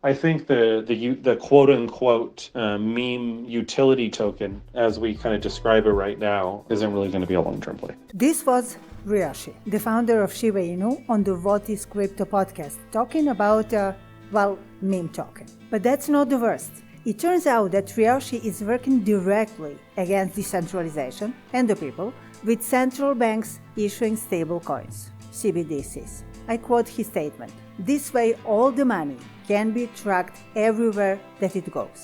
I think the quote unquote meme utility token, as we kind of describe it right now, isn't really going to be a long-term play. This was Ryoshi, the founder of Shiba Inu, on the What is Crypto podcast, talking about meme token. But that's not the worst. It turns out that Ryoshi is working directly against decentralization and the people, with central banks issuing stable coins, CBDCs. I quote his statement: "This way all the money can be tracked everywhere that it goes."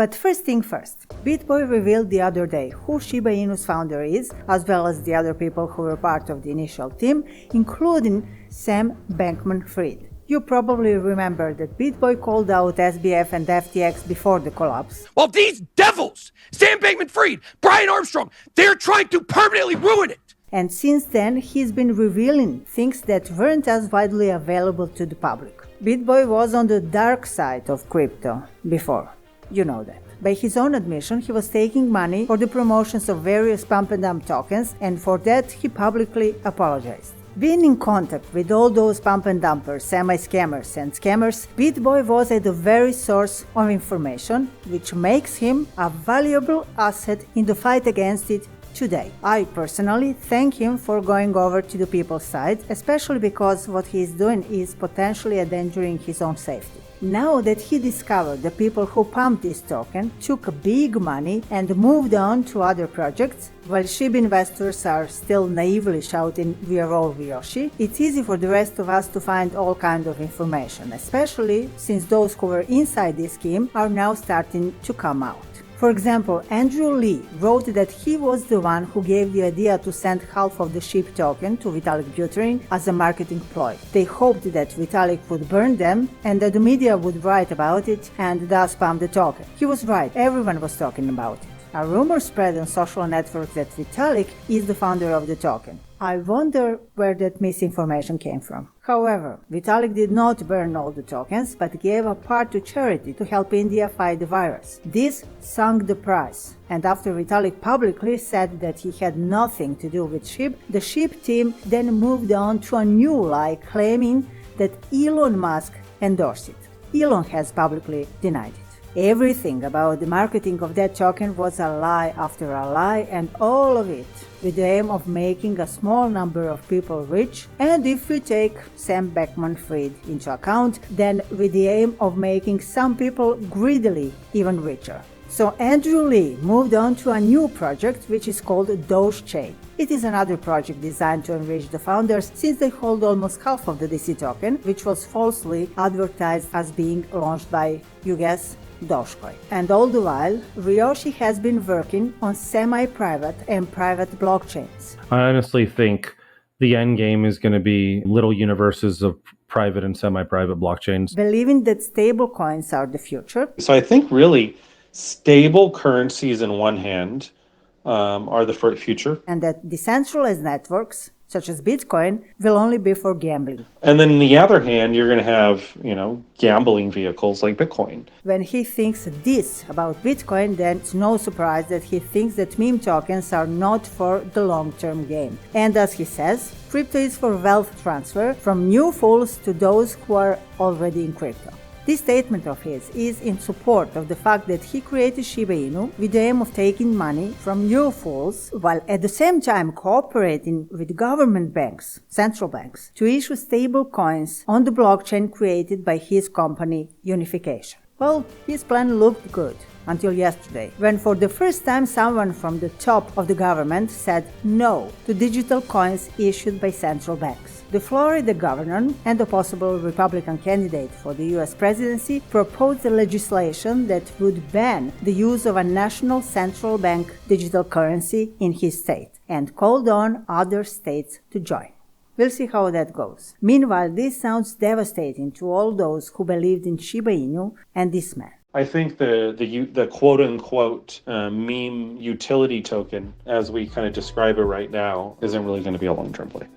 But first thing first, BitBoy revealed the other day who Shiba Inu's founder is, as well as the other people who were part of the initial team, including Sam Bankman-Fried. You probably remember that BitBoy called out SBF and FTX before the collapse. Well, these devils, Sam Bankman-Fried, Brian Armstrong, they're trying to permanently ruin it. And since then, he's been revealing things that weren't as widely available to the public. BitBoy was on the dark side of crypto before. You know that. By his own admission, he was taking money for the promotions of various pump and dump tokens, and for that he publicly apologized. Being in contact with all those pump and dumpers, semi-scammers and scammers, BitBoy was at the very source of information, which makes him a valuable asset in the fight against it today. I personally thank him for going over to the people's side, especially because what he is doing is potentially endangering his own safety. Now that he discovered the people who pumped this token, took big money and moved on to other projects, while SHIB investors are still naively shouting "We are all Ryoshi," it's easy for the rest of us to find all kinds of information, especially since those who were inside this scheme are now starting to come out. For example, Andrew Lee wrote that he was the one who gave the idea to send half of the SHIB token to Vitalik Buterin as a marketing ploy. They hoped that Vitalik would burn them and that the media would write about it and thus pump the token. He was right, everyone was talking about it. A rumor spread on social networks that Vitalik is the founder of the token. I wonder where that misinformation came from. However, Vitalik did not burn all the tokens, but gave a part to charity to help India fight the virus. This sunk the price, and after Vitalik publicly said that he had nothing to do with SHIB, the SHIB team then moved on to a new lie, claiming that Elon Musk endorsed it. Elon has publicly denied it. Everything about the marketing of that token was a lie after a lie, and all of it with the aim of making a small number of people rich, and if we take Sam Bankman-Fried into account, then with the aim of making some people greedily even richer. So Andrew Lee moved on to a new project which is called Doge Chain. It is another project designed to enrich the founders, since they hold almost half of the DC token, which was falsely advertised as being launched by, you guess, Dogecoin. And all the while, Ryoshi has been working on semi-private and private blockchains. I honestly think the end game is going to be little universes of private and semi-private blockchains. Believing that stable coins are the future. So I think really stable currencies in one hand are the future. And that decentralized networks, such as Bitcoin, will only be for gambling. And then on the other hand, you're going to have, gambling vehicles like Bitcoin. When he thinks this about Bitcoin, then it's no surprise that he thinks that meme tokens are not for the long-term game. And as he says, crypto is for wealth transfer from new fools to those who are already in crypto. This statement of his is in support of the fact that he created Shiba Inu with the aim of taking money from new fools, while at the same time cooperating with government banks, central banks, to issue stable coins on the blockchain created by his company Unification. Well, his plan looked good until yesterday, when for the first time someone from the top of the government said no to digital coins issued by central banks. The Florida governor and a possible Republican candidate for the US presidency proposed a legislation that would ban the use of a national central bank digital currency in his state and called on other states to join. We'll see how that goes. Meanwhile, this sounds devastating to all those who believed in Shiba Inu and this man. I think the quote-unquote meme utility token, as we kind of describe it right now, isn't really going to be a long-term play.